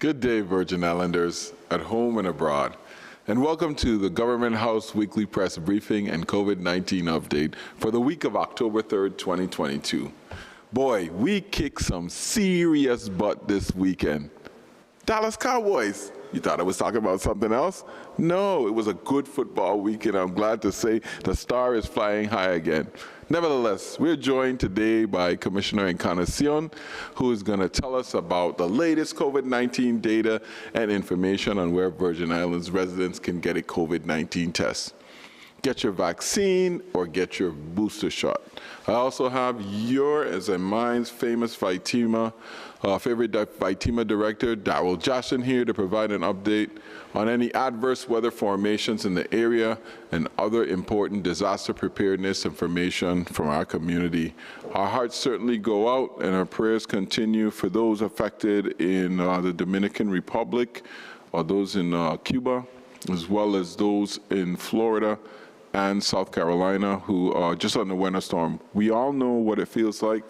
Good day, Virgin Islanders, at home and abroad, and welcome to the Government House Weekly Press Briefing and COVID-19 update for the week of October 3rd, 2022. Boy, we kicked some serious butt this weekend. Dallas Cowboys. You thought I was talking about something else? No, it was a good football weekend. I'm glad to say the star is flying high again. Nevertheless, we're joined today by Commissioner Encarnacion, who is going to tell us about the latest COVID-19 data and information on where Virgin Islands residents can get a COVID-19 test. Get your vaccine or get your booster shot. I also have your, as in mine's, famous favorite Vitima director, Darryl Jackson, here to provide an update on any adverse weather formations in the area and other important disaster preparedness information from our community. Our hearts certainly go out and our prayers continue for those affected in the Dominican Republic, or those in Cuba, as well as those in Florida and South Carolina who are just on the winter storm. We all know what it feels like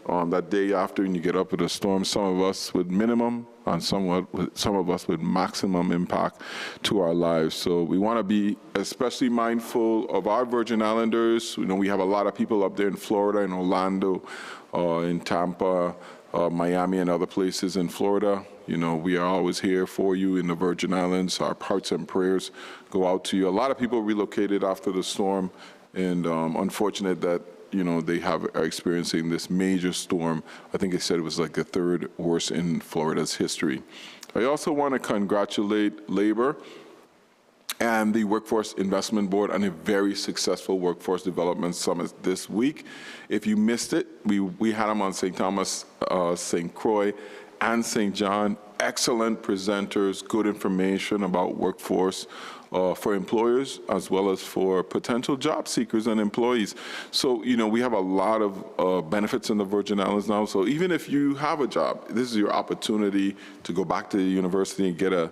that day after when you get up with a storm, some of us with minimum and some of us with maximum impact to our lives. So we want to be especially mindful of our Virgin Islanders. You know, we have a lot of people up there in Florida, in Orlando, in Tampa, Miami, and other places in Florida. You know, we are always here for you in the Virgin Islands. Our hearts and prayers go out to you. A lot of people relocated after the storm, and unfortunate that, you know, they are experiencing this major storm. I think they said it was like the third worst in Florida's history. I also want to congratulate Labor and the Workforce Investment Board on a very successful Workforce Development Summit this week. If you missed it, we had them on St. Thomas, St. Croix, and St. John. Excellent presenters, good information about workforce for employers as well as for potential job seekers and employees. So, you know, we have a lot of benefits in the Virgin Islands now. So even if you have a job, this is your opportunity to go back to the university and get a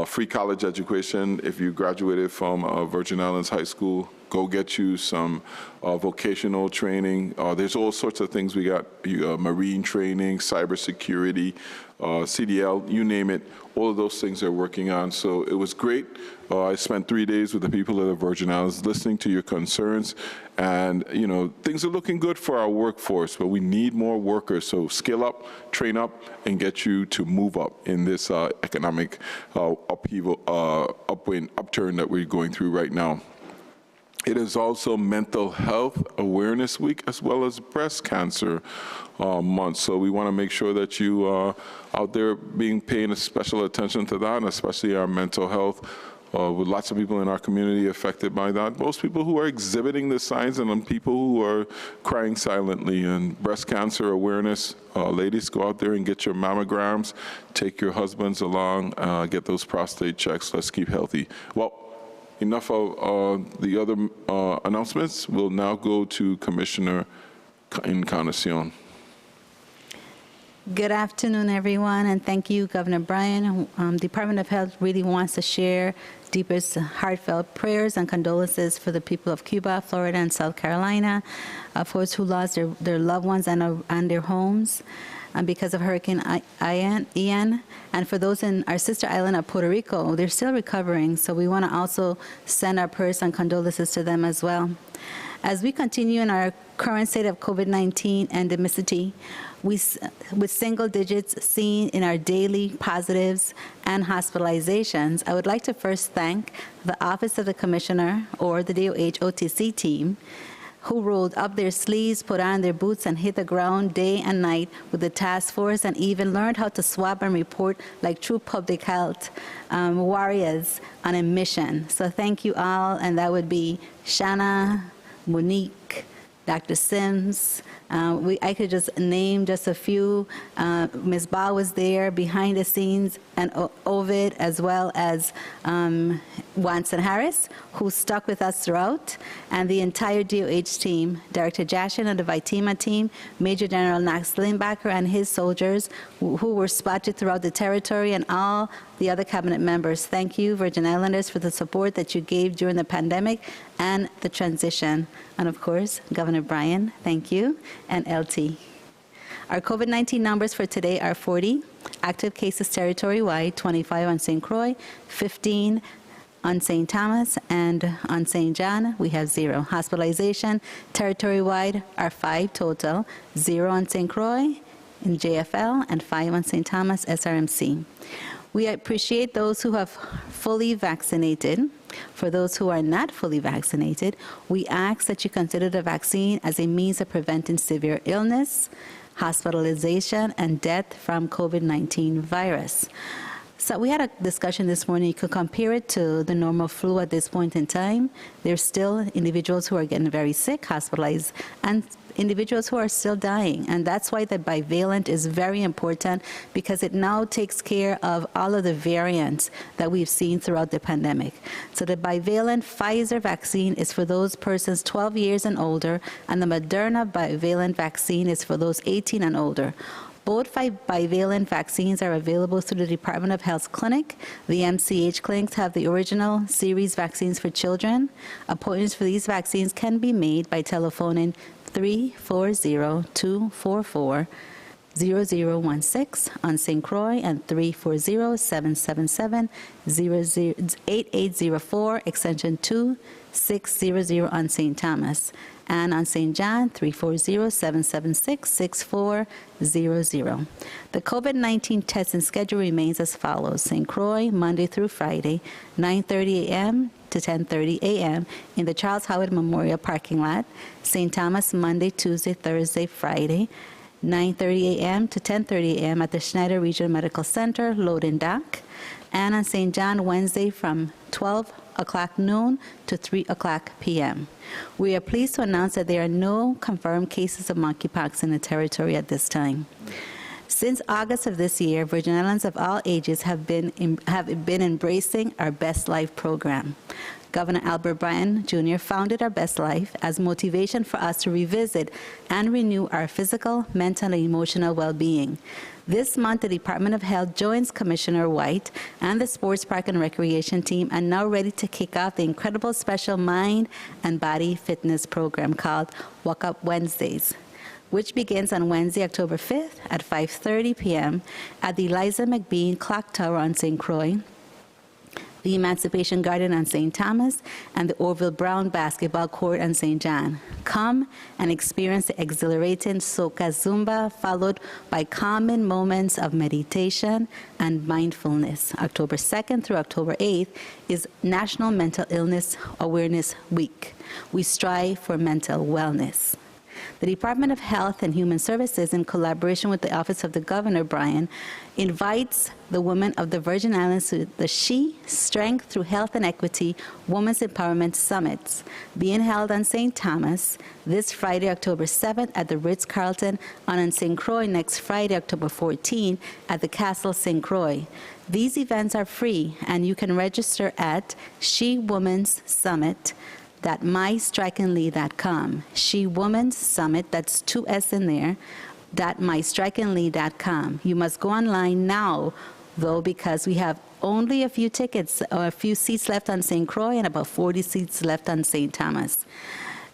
free college education. If you graduated from Virgin Islands High School, go get you some vocational training. There's all sorts of things. We got marine training, cybersecurity, CDL, you name it. All of those things they're working on. So it was great. I spent 3 days with the people of the Virgin Islands listening to your concerns. And, you know, things are looking good for our workforce, but we need more workers. So skill up, train up, and get you to move up in this economic upheaval, upturn that we're going through right now. It is also Mental Health Awareness Week as well as Breast Cancer Month. So we want to make sure that you are out there paying special attention to that, and especially our mental health. With lots of people in our community affected by that. Most people who are exhibiting the signs and people who are crying silently. And breast cancer awareness, ladies, go out there and get your mammograms, take your husbands along, get those prostate checks. Let's keep healthy. Well, enough of the other announcements. We'll now go to Commissioner Encarnacion. Good afternoon, everyone, and thank you, Governor Bryan. Department of Health really wants to share deepest heartfelt prayers and condolences for the people of Cuba, Florida, and South Carolina, of course, who lost their loved ones and their homes because of Hurricane Ian. And for those in our sister island of Puerto Rico, they're still recovering, so we want to also send our prayers and condolences to them as well. As we continue in our current state of COVID-19 endemicity, with single digits seen in our daily positives and hospitalizations, I would like to first thank the Office of the Commissioner, or the DOH OTC team, who rolled up their sleeves, put on their boots, and hit the ground day and night with the task force, and even learned how to swab and report like true public health warriors on a mission. So thank you all, and that would be Shanna, Monique, Dr. Sims. I could just name just a few. Ms. Ba was there behind the scenes, and Ovid, as well as Watson Harris, who stuck with us throughout, and the entire DOH team, Director Jashin and the Vitima team, Major General Knox Limbacher and his soldiers who were spotted throughout the territory, and all the other cabinet members. Thank you, Virgin Islanders, for the support that you gave during the pandemic and the transition. And of course, Governor Bryan, thank you, and LT. Our COVID-19 numbers for today are 40 active cases territory-wide, 25 on St. Croix, 15 on St. Thomas, and on St. John, we have 0. Hospitalization territory-wide are 5 total, 0 on St. Croix in JFL, and 5 on St. Thomas SRMC. We appreciate those who have fully vaccinated. For those who are not fully vaccinated, we ask that you consider the vaccine as a means of preventing severe illness, hospitalization, and death from COVID-19 virus. So we had a discussion this morning. You could compare it to the normal flu at this point in time. There's still individuals who are getting very sick, hospitalized, and individuals who are still dying. And that's why the bivalent is very important, because it now takes care of all of the variants that we've seen throughout the pandemic. So the bivalent Pfizer vaccine is for those persons 12 years and older, and the Moderna bivalent vaccine is for those 18 and older. Both bivalent vaccines are available through the Department of Health clinic. The MCH clinics have the original series vaccines for children. Appointments for these vaccines can be made by telephoning 340-244-0016 on St. Croix and 340-777-8804, extension 2600 on St. Thomas. And on St. John, 340-776-6400. The COVID-19 testing schedule remains as follows. St. Croix, Monday through Friday, 9:30 a.m. to 10:30 a.m. in the Charles Howard Memorial parking lot. St. Thomas, Monday, Tuesday, Thursday, Friday, 9:30 a.m. to 10:30 a.m. at the Schneider Regional Medical Center, loading dock. And on St. John, Wednesday from 12 o'clock noon to 3 o'clock p.m. We are pleased to announce that there are no confirmed cases of monkeypox in the territory at this time. Since August of this year, Virgin Islands of all ages have been embracing our Best Life program. Governor Albert Bryan Jr. founded our Best Life as motivation for us to revisit and renew our physical, mental, and emotional well-being. This month, the Department of Health joins Commissioner White and the Sports Park and Recreation team and now ready to kick off the incredible special mind and body fitness program called Walk Up Wednesdays, which begins on Wednesday, October 5th at 5:30 p.m. at the Eliza McBean Clock Tower on St. Croix, the Emancipation Garden on St. Thomas, and the Orville Brown Basketball Court on St. John. Come and experience the exhilarating Soca Zumba, followed by calming moments of meditation and mindfulness. October 2nd through October 8th is National Mental Illness Awareness Week. We strive for mental wellness. The Department of Health and Human Services, in collaboration with the Office of the Governor, Bryan, invites the women of the Virgin Islands to the She, Strength Through Health and Equity Women's Empowerment Summits, being held on St. Thomas this Friday, October 7th at the Ritz-Carlton, and on St. Croix next Friday, October 14th at the Castle St. Croix. These events are free, and you can register at She Women's Summit mystrikingly.com. She Women's Summit, that's 2 S in there, mystrikingly.com. You must go online now, though, because we have only a few tickets or a few seats left on St. Croix and about 40 seats left on St. Thomas.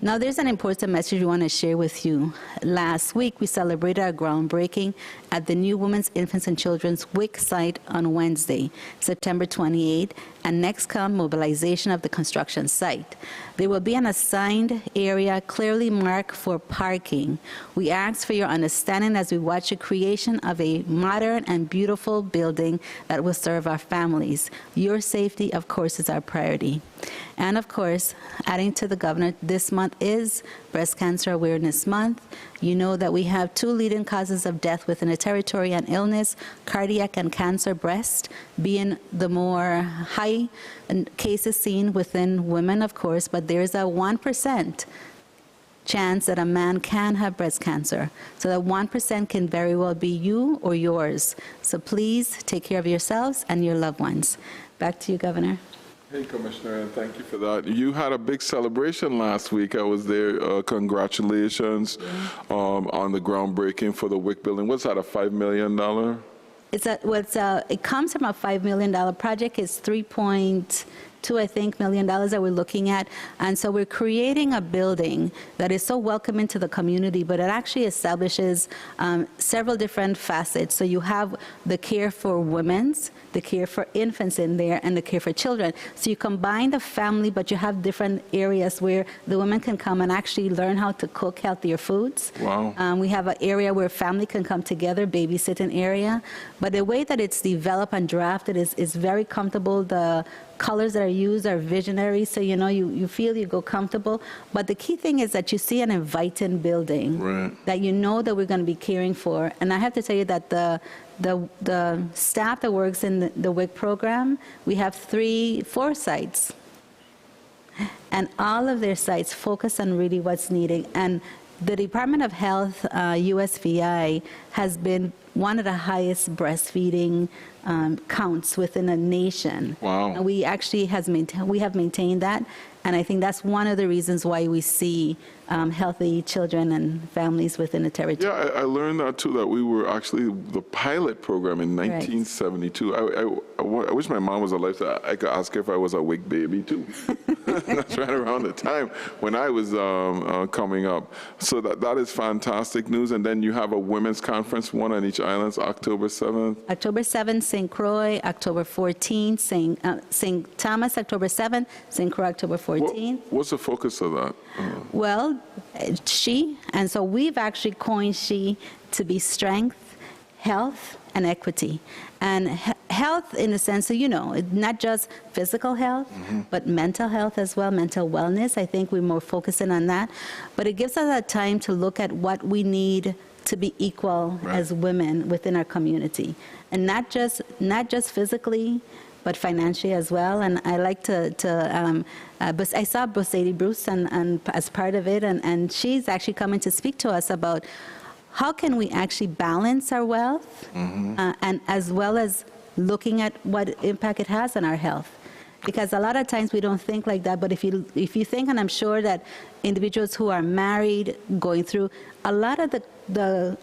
Now, there's an important message we want to share with you. Last week, we celebrated our groundbreaking at the new Women's, Infants, and Children's WIC site on Wednesday, September 28, and next come mobilization of the construction site. There will be an assigned area clearly marked for parking. We ask for your understanding as we watch the creation of a modern and beautiful building that will serve our families. Your safety, of course, is our priority. And of course, adding to the governor, this month is Breast Cancer Awareness Month. You know that we have 2 leading causes of death within the territory and illness, cardiac and cancer breast being the more high cases seen within women, of course, but there's a 1% chance that a man can have breast cancer. So that 1% can very well be you or yours. So please take care of yourselves and your loved ones. Back to you, Governor. Hey, Commissioner, and thank you for that. You had a big celebration last week. I was there. Congratulations on the groundbreaking for the WIC building. What's that, a $5 million? It comes from a $5 million project. It's I think, $2 million that we're looking at. And so we're creating a building that is so welcoming to the community, but it actually establishes several different facets. So you have the care for women's, the care for infants in there, and the care for children. So you combine the family, but you have different areas where the women can come and actually learn how to cook healthier foods. Wow. We have an area where family can come together, babysitting area. But the way that it's developed and drafted is very comfortable. The colors that are used are visionary, so you feel you go comfortable. But the key thing is that you see an inviting building that you know that we're going to be caring for. And I have to tell you that the staff that works in the WIC program, we have 4 sites. And all of their sites focus on really what's needed. And the Department of Health, USVI, has been one of the highest breastfeeding counts within a nation. Wow. And we actually we have maintained that, and I think that's one of the reasons why we see healthy children and families within the territory. Yeah, I learned that too, that we were actually the pilot program in 1972. I wish my mom was alive so I could ask her if I was a WIC baby too. That's right around the time when I was coming up. So that is fantastic news. And then you have a women's conference, one on each island, October 7th. October 7th, St. Croix, October 14th, St. Thomas, October 7th, St. Croix, October 14th. What's the focus of that? Well, she, and so we've actually coined she to be strength, health, and equity. And health in the sense of, not just physical health, but mental health as well, mental wellness. I think we're more focusing on that. But it gives us a time to look at what we need to be equal as women within our community. And not just physically, but financially as well. And I like but I saw Bosadie Bruce and as part of it, and she's actually coming to speak to us about how can we actually balance our wealth, and as well as looking at what impact it has on our health. Because a lot of times we don't think like that, but if you think, and I'm sure that individuals who are married, going through, a lot of the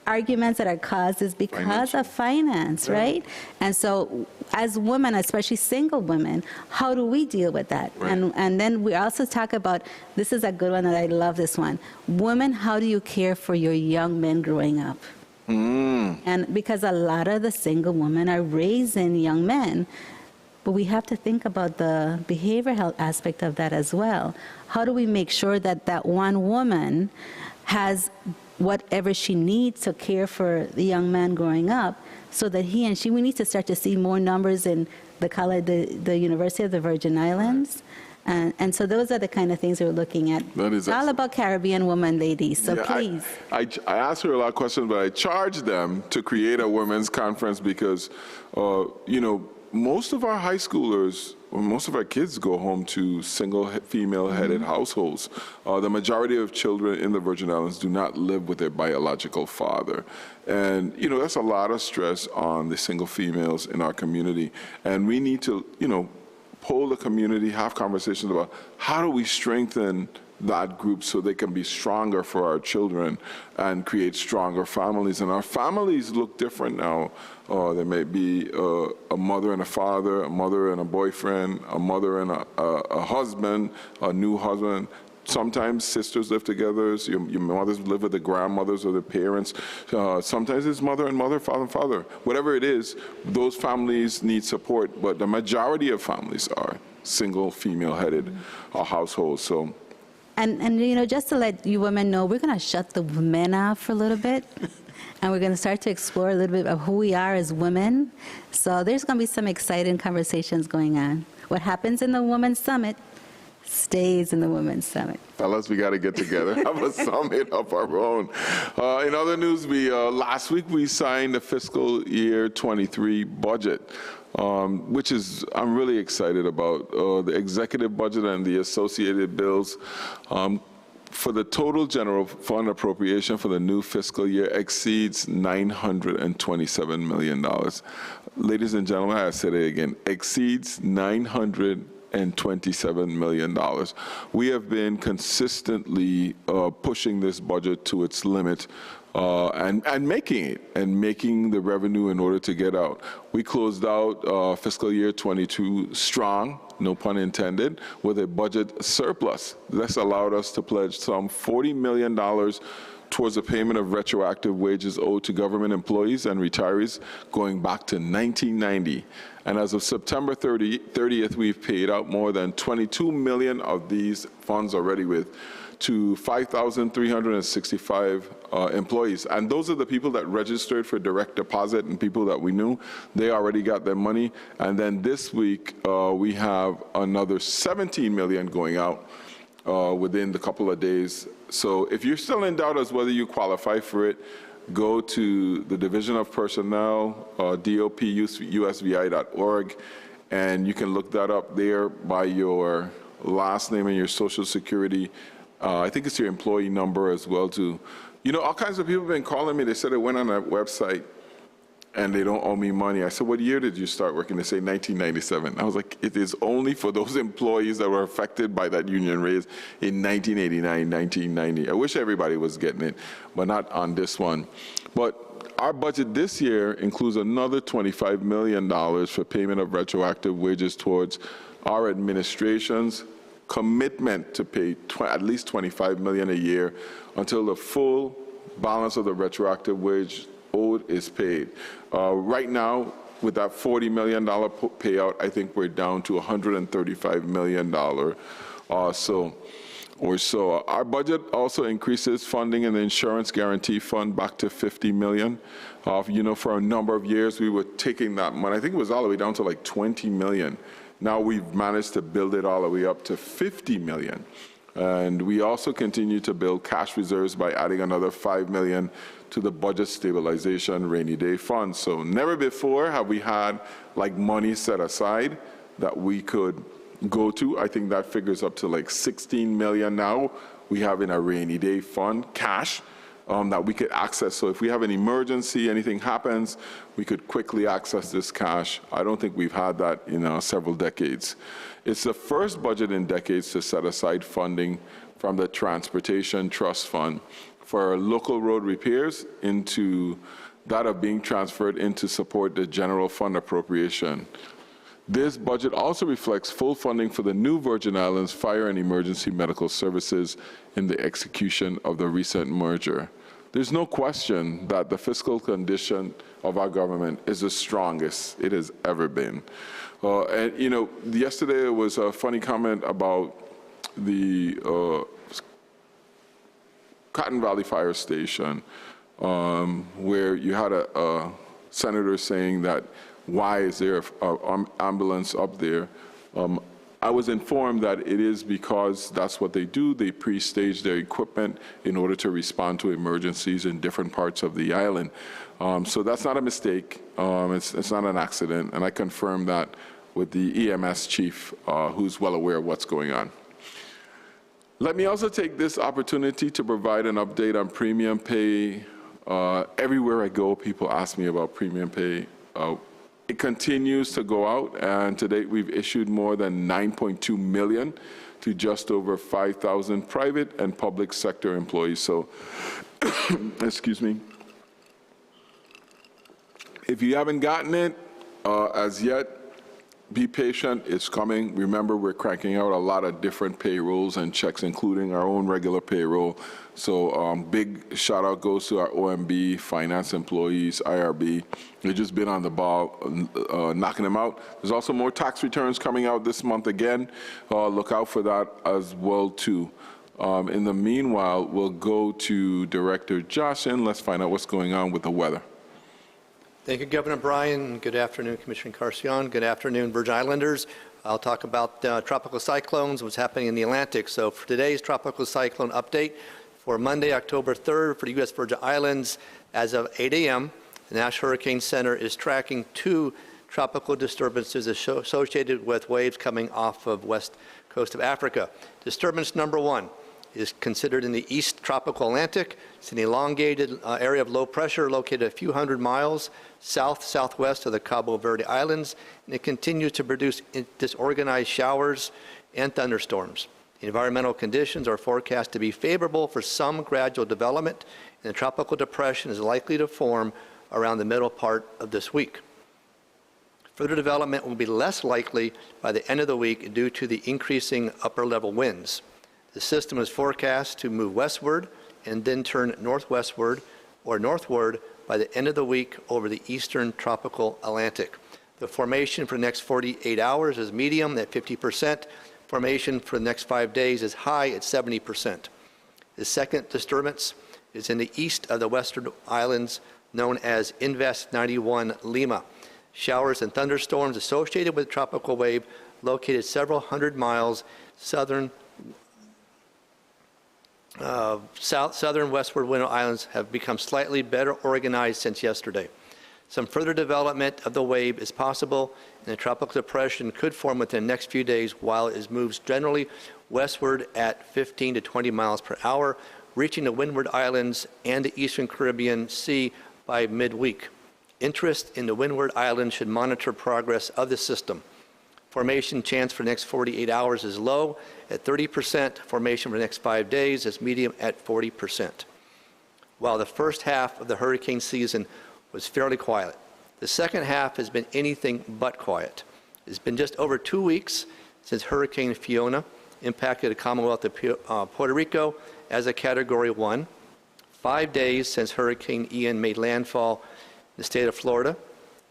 arguments that are caused is because of finance, right? And so as women, especially single women, how do we deal with that? And then we also talk about, this is a good one, and I love this one. Women, how do you care for your young men growing up? And because a lot of the single women are raising young men, but we have to think about the behavioral health aspect of that as well. How do we make sure that that one woman has whatever she needs to care for the young man growing up, so that he and she, we need to start to see more numbers in the University of the Virgin Islands. And so those are the kind of things we're looking at. That is it's all about Caribbean women, ladies, so please. I asked her a lot of questions, but I charged them to create a women's conference because, most of our high schoolers, most of our kids go home to single female-headed households. The majority of children in the Virgin Islands do not live with their biological father. And, that's a lot of stress on the single females in our community. And we need to, poll the community, have conversations about how do we strengthen that group so they can be stronger for our children and create stronger families. And our families look different now. There may be a mother and a father, a mother and a boyfriend, a mother and a husband, a new husband. Sometimes sisters live together, so your mothers live with the grandmothers or the parents. Sometimes it's mother and mother, father and father. Whatever it is, those families need support, but the majority of families are single female-headed households. So. And just to let you women know, we're going to shut the men out for a little bit. And we're going to start to explore a little bit of who we are as women. So there's going to be some exciting conversations going on. What happens in the Women's Summit stays in the Women's Summit. Fellas, we got to get together, have a summit of our own. In other news, last week we signed the fiscal year 23 budget, which I'm really excited about. The executive budget and the associated bills for the total general fund appropriation for the new fiscal year exceeds $927 million. Ladies and gentlemen, I said it again, exceeds $927 million. We have been consistently pushing this budget to its limit and making the revenue in order to get out. We closed out fiscal year 22 strong, no pun intended, with a budget surplus. This allowed us to pledge some $40 million towards the payment of retroactive wages owed to government employees and retirees going back to 1990. And as of September 30th, we've paid out more than 22 million of these funds already to 5,365 employees. And those are the people that registered for direct deposit and people that we knew. They already got their money. And then this week, we have another 17 million going out within the couple of days. So if you're still in doubt as whether you qualify for it, go to the Division of Personnel, DOP-USVI.org, and you can look that up there by your last name and your social security. I think it's your employee number as well too. You know, all kinds of people have been calling me. They said they went on that website and they don't owe me money. I said, what year did you start working? They say 1997. I was like, it is only for those employees that were affected by that union raise in 1989, 1990. I wish everybody was getting it, but not on this one. But our budget this year includes another $25 million for payment of retroactive wages towards our administration's commitment to pay at least $25 million a year until the full balance of the retroactive wage owed is paid. Right now, with that $40 million payout, I think we're down to $135 million or so. Our budget also increases funding in the insurance guarantee fund back to $50 million. You know, for a number of years, we were taking that money. I think it was all the way down to like $20 million. Now we've managed to build it all the way up to $50 million. And we also continue to build cash reserves by adding another $5 million to the budget stabilization rainy day fund. So never before have we had like money set aside that we could go to. I think that figures up to like 16 million now we have in a rainy day fund, cash, that we could access. So if we have an emergency, anything happens, we could quickly access this cash. I don't think we've had that in several decades. It's the first budget in decades to set aside funding from the Transportation Trust Fund for local road repairs into that of being transferred into support the general fund appropriation. This budget also reflects full funding for the new Virgin Islands Fire and Emergency Medical Services in the execution of the recent merger. There's no question that the fiscal condition of our government is the strongest it has ever been. And you know, yesterday there was a funny comment about the Cotton Valley Fire Station, where you had a senator saying that, why is there an ambulance up there? I was informed that it is because that's what they do. They pre-stage their equipment in order to respond to emergencies in different parts of the island. So that's not a mistake. It's not an accident. And I confirmed that with the EMS chief, who's well aware of what's going on. Let me also take this opportunity to provide an update on premium pay. Everywhere I go, people ask me about premium pay. It continues to go out, and to date we've issued more than 9.2 million to just over 5,000 private and public sector employees. So, excuse me. If you haven't gotten it as yet, be patient, it's coming. Remember, we're cranking out a lot of different payrolls and checks, including our own regular payroll. So big shout out goes to our OMB, finance employees, IRB. They've just been on the ball, knocking them out. There's also more tax returns coming out this month again. Look out for that as well too. In the meanwhile, we'll go to Director Josh and let's find out what's going on with the weather. Thank you, Governor Bryan. Good afternoon, Commissioner Carcion. Good afternoon, Virgin Islanders. I'll talk about tropical cyclones, what's happening in the Atlantic. So for today's tropical cyclone update, for Monday, October 3rd, for the U.S. Virgin Islands, as of 8 a.m., the National Hurricane Center is tracking 2 tropical disturbances associated with waves coming off of west coast of Africa. Disturbance number 1 is considered in the East Tropical Atlantic. It's an elongated area of low pressure located a few hundred miles south-southwest of the Cabo Verde Islands, and it continues to produce disorganized showers and thunderstorms. The environmental conditions are forecast to be favorable for some gradual development and a tropical depression is likely to form around the middle part of this week. Further development will be less likely by the end of the week due to the increasing upper-level winds. The system is forecast to move westward and then turn northwestward or northward by the end of the week over the eastern tropical Atlantic. The formation for the next 48 hours is medium at 50%. Formation for the next 5 days is high at 70%. The second disturbance is in the east of the western islands, known as Invest 91 Lima. Showers and thunderstorms associated with the tropical wave located several hundred miles southern westward wind islands have become slightly better organized since yesterday. Some further development of the wave is possible, and the tropical depression could form within the next few days while it moves generally westward at 15 to 20 miles per hour, reaching the Windward Islands and the eastern Caribbean Sea by midweek. Interest in the Windward Islands should monitor progress of the system. Formation chance for the next 48 hours is low at 30%. Formation for the next 5 days is medium at 40%. While the first half of the hurricane season was fairly quiet, the second half has been anything but quiet. It's been just over 2 weeks since Hurricane Fiona impacted the Commonwealth of Puerto Rico as a Category 1, 5 days since Hurricane Ian made landfall in the state of Florida,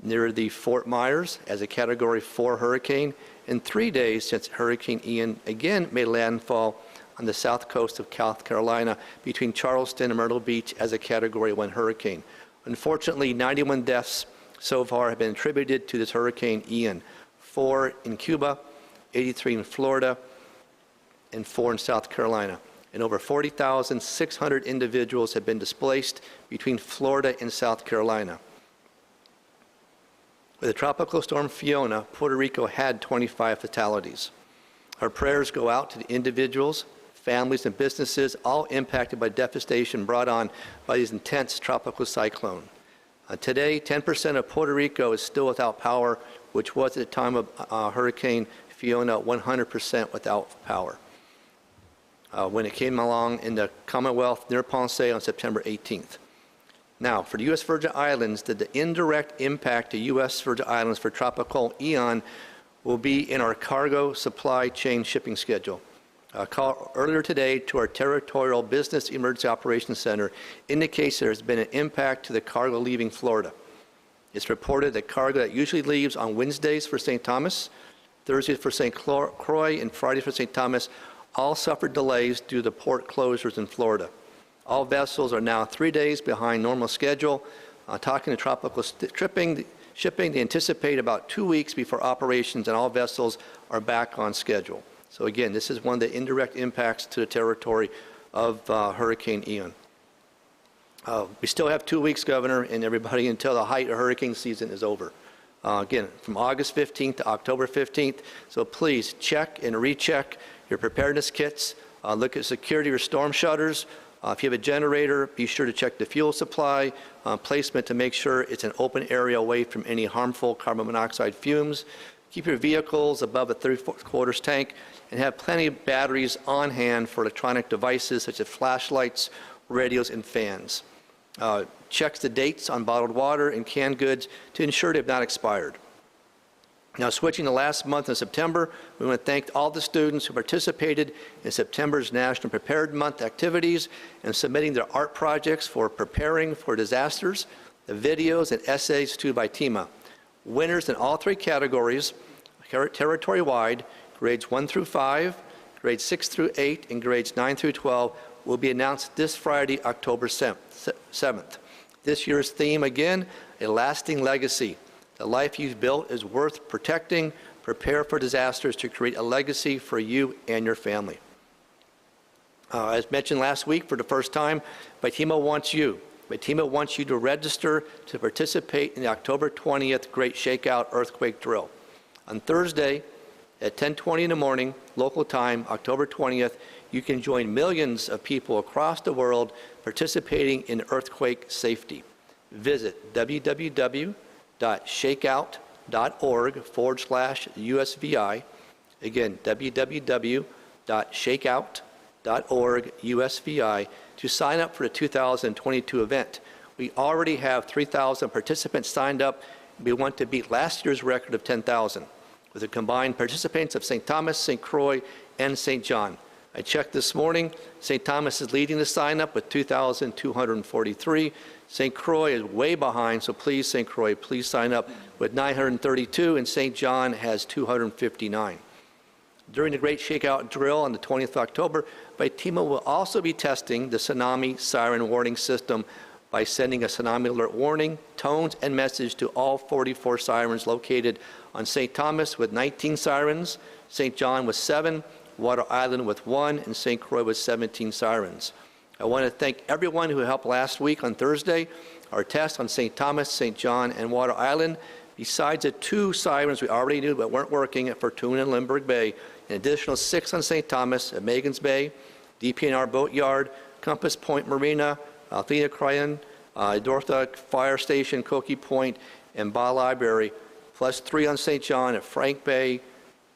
near the Fort Myers as a Category 4 hurricane, and 3 days since Hurricane Ian again made landfall on the south coast of South Carolina between Charleston and Myrtle Beach as a Category 1 hurricane. Unfortunately, 91 deaths so far have been attributed to this Hurricane Ian, 4 in Cuba, 83 in Florida, and 4 in South Carolina. And over 40,600 individuals have been displaced between Florida and South Carolina. With the tropical storm Fiona, Puerto Rico had 25 fatalities. Our prayers go out to the individuals, families, and businesses, all impacted by devastation brought on by this intense tropical cyclone. Today, 10% of Puerto Rico is still without power, which was at the time of Hurricane Fiona 100% without power when it came along in the Commonwealth near Ponce on September 18th. Now, for the U.S. Virgin Islands, the indirect impact to U.S. Virgin Islands for Tropical Ian will be in our cargo supply chain shipping schedule. A call earlier today to our Territorial Business Emergency Operations Center indicates there has been an impact to the cargo leaving Florida. It's reported that cargo that usually leaves on Wednesdays for St. Thomas, Thursdays for St. Croix, and Fridays for St. Thomas all suffered delays due to port closures in Florida. All vessels are now 3 days behind normal schedule. Talking to Tropical Shipping, they anticipate about 2 weeks before operations and all vessels are back on schedule. So again, this is one of the indirect impacts to the territory of Hurricane Ian. We still have 2 weeks, Governor, and everybody, until the height of hurricane season is over. Again, from August 15th to October 15th. So please check and recheck your preparedness kits. Look at security of your storm shutters. If you have a generator, be sure to check the fuel supply placement to make sure it's an open area away from any harmful carbon monoxide fumes. Keep your vehicles above a 3/4 tank and have plenty of batteries on hand for electronic devices such as flashlights, radios, and fans. Check the dates on bottled water and canned goods to ensure they have not expired. Now, switching to last month in September, we want to thank all the students who participated in September's National Prepared Month activities and submitting their art projects for preparing for disasters, the videos and essays to by TEMA. Winners in all 3 categories, territory-wide, grades 1 through 5, grades 6 through 8, and grades 9 through 12, will be announced this Friday, October 7th. This year's theme, again, a lasting legacy. The life you've built is worth protecting. Prepare for disasters to create a legacy for you and your family. As mentioned last week, for the first time, BITEMA wants you. BITEMA wants you to register to participate in the October 20th Great Shakeout Earthquake Drill. On Thursday at 10:20 in the morning, local time, October 20th, you can join millions of people across the world participating in earthquake safety. Visit www.shakeout.org/USVI. Again, www.shakeout.org USVI, to sign up for the 2022 event. We already have 3,000 participants signed up. We want to beat last year's record of 10,000, with the combined participants of St. Thomas, St. Croix, and St. John. I checked this morning. St. Thomas is leading the sign-up with 2,243. St. Croix is way behind, so please, St. Croix, please sign up with 932, and St. John has 259. During the Great Shakeout Drill on the 20th of October, Vitima will also be testing the tsunami siren warning system by sending a tsunami alert warning, tones, and message to all 44 sirens located on St. Thomas with 19 sirens, St. John with 7, Water Island with 1, and St. Croix with 17 sirens. I want to thank everyone who helped last week on Thursday. Our test on St. Thomas, St. John, and Water Island, besides the 2 sirens we already knew but weren't working at Fortuna and Lindbergh Bay, an additional 6 on St. Thomas at Megan's Bay, DPNR Boatyard, Compass Point Marina, Althea Cryan, Dortha Fire Station, Cokie Point, and Ba Library, plus 3 on St. John at Frank Bay,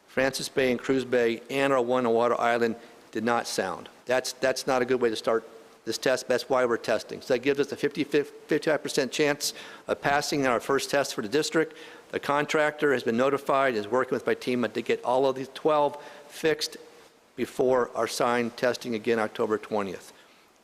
Francis Bay, and Cruz Bay, and our 1 on Water Island did not sound. That's not a good way to start this test. That's why we're testing. So that gives us a 55% chance of passing our first test for the district. The contractor has been notified, is working with my team to get all of these 12 fixed before our signed testing again October 20th.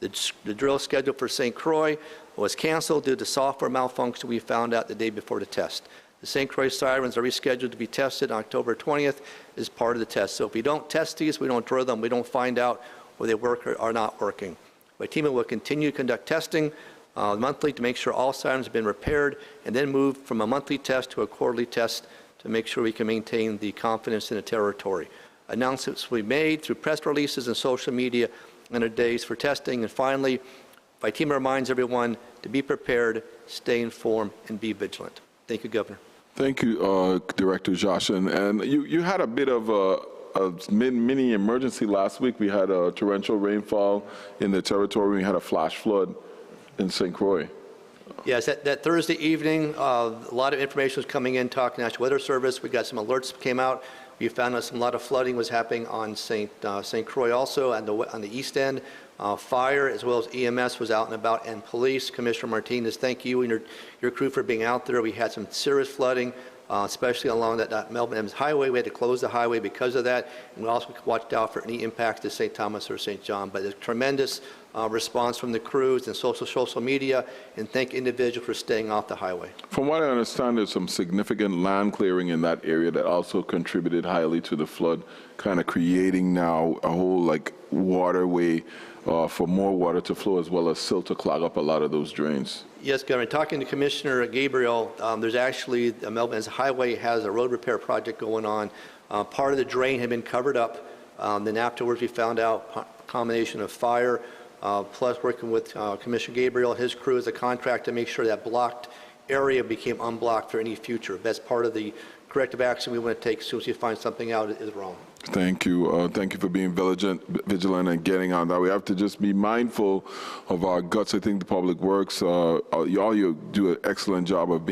The drill scheduled for St. Croix was canceled due to software malfunction we found out the day before the test. The St. Croix sirens are rescheduled to be tested on October 20th as part of the test. So if we don't test these, we don't drill them, we don't find out whether they work or are not working. My team will continue to conduct testing monthly to make sure all sirens have been repaired, and then move from a monthly test to a quarterly test to make sure we can maintain the confidence in the territory. Announcements will be made through press releases and social media in the days for testing. And finally, Vitima reminds everyone to be prepared, stay informed, and be vigilant. Thank you, Governor. Thank you, Director Josh. And you had a bit of a mini emergency last week. We had a torrential rainfall in the territory. We had a flash flood in St. Croix. Yes, that Thursday evening, a lot of information was coming in, talking to National Weather Service. We got some alerts that came out. We found out a lot of flooding was happening on St. Croix also, on the east end. Fire as well as EMS was out and about, and police. Commissioner Martinez, thank you and your crew for being out there. We had some serious flooding, especially along that Melbourne Evans Highway. We had to close the highway because of that, and we also watched out for any impact to St. Thomas or St. John. But a tremendous response from the crews and social media, and thank individuals for staying off the highway. From what I understand, there's some significant land clearing in that area that also contributed highly to the flood, kind of creating now a whole waterway for more water to flow, as well as silt to clog up a lot of those drains. Yes, Governor. Talking to Commissioner Gabriel, there's actually, Melbourne Evans Highway has a road repair project going on. Part of the drain had been covered up. Then afterwards, we found out a combination of fire, plus working with Commissioner Gabriel, his crew as a contract to make sure that blocked area became unblocked for any future. That's part of the corrective action we want to take as soon as we find something out is wrong. Thank you. Thank you for being vigilant and getting on that. We have to just be mindful of our guts. I think the Public Works, you do an excellent job of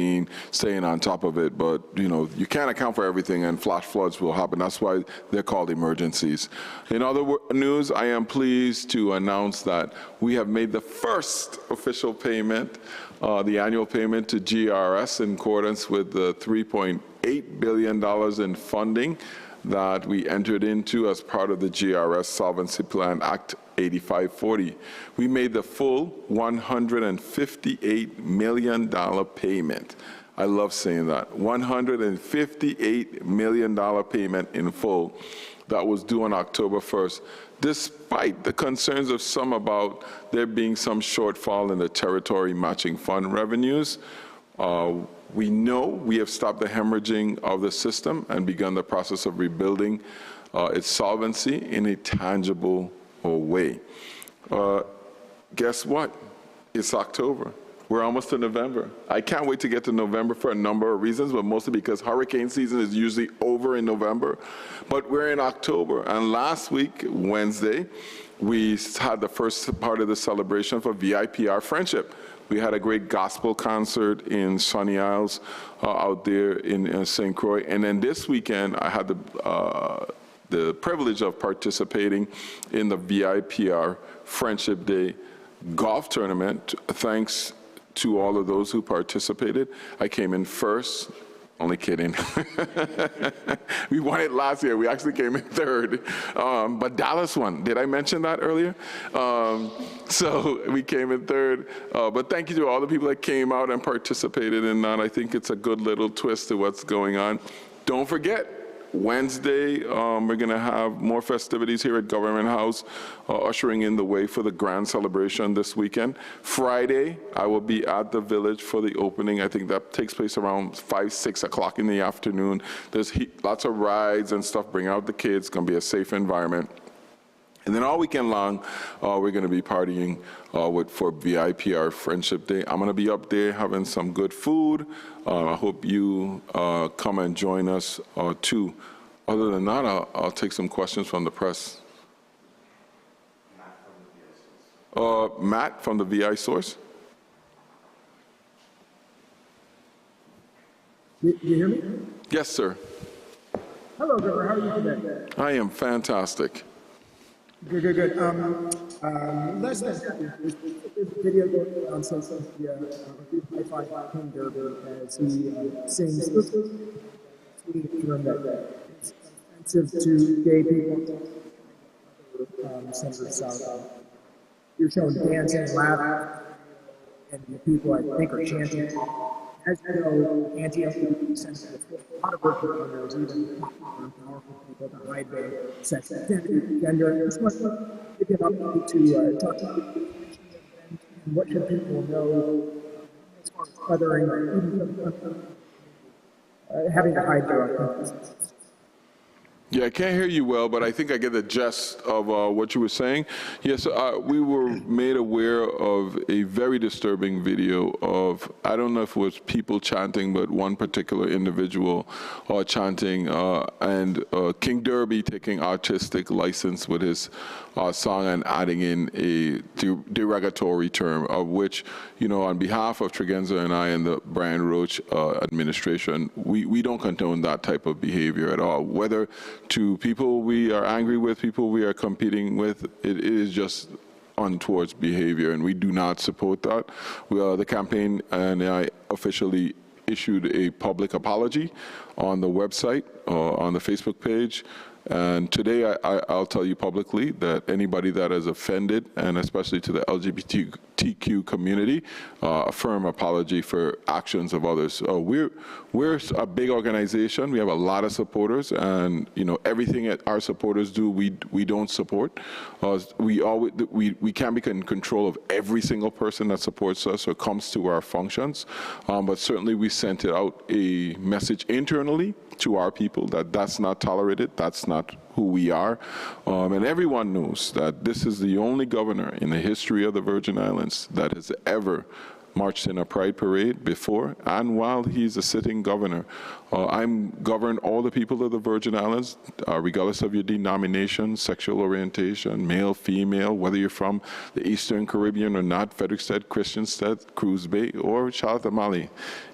staying on top of it, but you can't account for everything, and flash floods will happen. That's why they're called emergencies. In other news, I am pleased to announce that we have made the first official payment, the annual payment to GRS in accordance with the $3.8 billion in funding that we entered into as part of the GRS Solvency Plan Act 8540. We made the full $158 million payment. I love saying that. $158 million payment in full that was due on October 1st, despite the concerns of some about there being some shortfall in the territory matching fund revenues. We know we have stopped the hemorrhaging of the system and begun the process of rebuilding its solvency in a tangible way. Guess what? It's October. We're almost to November. I can't wait to get to November for a number of reasons, but mostly because hurricane season is usually over in November. But we're in October, and last week, Wednesday, we had the first part of the celebration for VIPR Friendship. We had a great gospel concert in Sunny Isles out there in St. Croix. And then this weekend, I had the the privilege of participating in the VIPR Friendship Day golf tournament. Thanks to all of those who participated. I came in first. Only kidding. We won it last year. We actually came in third. But Dallas won. Did I mention that earlier? So we came in third. But thank you to all the people that came out and participated in that. I think it's a good little twist to what's going on. Don't forget, Wednesday, we're going to have more festivities here at Government House, ushering in the way for the grand celebration this weekend. Friday, I will be at the Village for the opening. I think that takes place around 5, 6 o'clock in the afternoon. There's lots of rides and stuff. Bring out the kids. It's going to be a safe environment. And then all weekend long, we're going to be partying for VIPR Friendship Day. I'm going to be up there having some good food. I hope you come and join us too. Other than that, I'll take some questions from the press. Matt from the VI Source. You hear me? Yes, sir. Hello, Governor. How are you today? I am fantastic. Good. Last night, there's a video going on social media of my King Derby as he sings term that it's offensive to gay people. Senator South. You're showing dancing, laughing, and the people I think are chanting. As you know, anti-LGBT sensitive, a lot of virtual owners, even powerful people that hide their sex identity, gender. I just want to give an opportunity to talk to you and what should people know as far as othering or even having to hide their identity. Yeah, I can't hear you well, but I think I get the gist of what you were saying. Yes, we were made aware of a very disturbing video of, I don't know if it was people chanting, but one particular individual chanting, and King Derby taking artistic license with his song and adding in a derogatory term, of which, you know, on behalf of Tregenza and I and the Brian Roach administration, we don't condone that type of behavior at all. Whether to people we are angry with, people we are competing with, it is just untoward behavior, and we do not support that. The campaign and I officially issued a public apology on the website, on the Facebook page. And today I'll tell you publicly that anybody that is offended, and especially to the LGBTQ community, a firm apology for actions of others. We're a big organization. We have a lot of supporters, and you know everything that our supporters do, we don't support. We can't be in control of every single person that supports us or comes to our functions, but certainly we sent it out a message internally to our people that that's not tolerated, that's not who we are. And everyone knows that this is the only governor in the history of the Virgin Islands that has ever marched in a pride parade before and while he's a sitting governor. I'm govern all the people of the Virgin Islands, regardless of your denomination, sexual orientation, male, female, whether you're from the Eastern Caribbean or not, Frederickstead, Christianstead, Cruz Bay, or Chatham-Mali.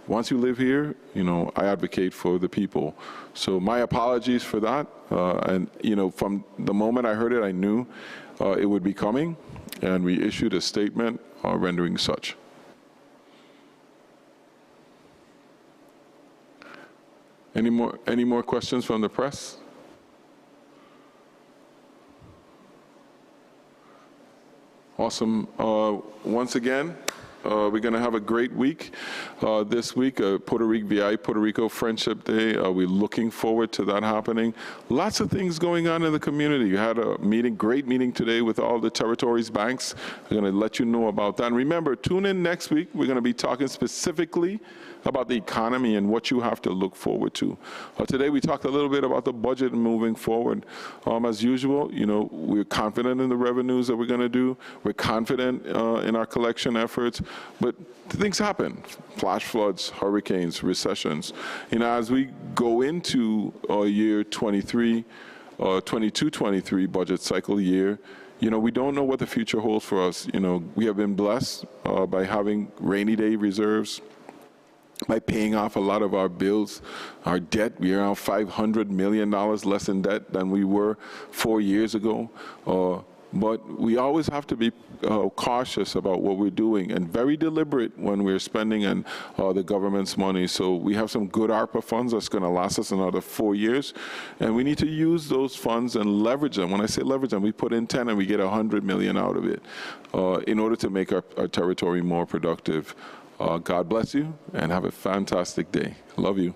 Once you live here, you know, I advocate for the people. So my apologies for that. And, you know, from the moment I heard it, I knew it would be coming, and we issued a statement rendering such. Any more questions from the press? Awesome. Once again, we're going to have a great week this week, Puerto Rico Friendship Day. We're looking forward to that happening. Lots of things going on in the community. You had a great meeting today with all the territories banks. I'm going to let you know about that. And remember, tune in next week. We're going to be talking specifically about the economy and what you have to look forward to. Today we talked a little bit about the budget moving forward. As usual, you know, we're confident in the revenues that we're going to do. We're confident in our collection efforts, but things happen. Flash floods, hurricanes, recessions. You know, as we go into year 22-23 budget cycle year, you know, we don't know what the future holds for us. You know, we have been blessed by having rainy day reserves, by paying off a lot of our bills, our debt. We are now $500 million less in debt than we were 4 years ago. But we always have to be cautious about what we're doing and very deliberate when we're spending the government's money. So we have some good ARPA funds that's going to last us another 4 years. And we need to use those funds and leverage them. When I say leverage them, we put in 10 and we get 100 million out of it in order to make our territory more productive. God bless you and have a fantastic day. Love you.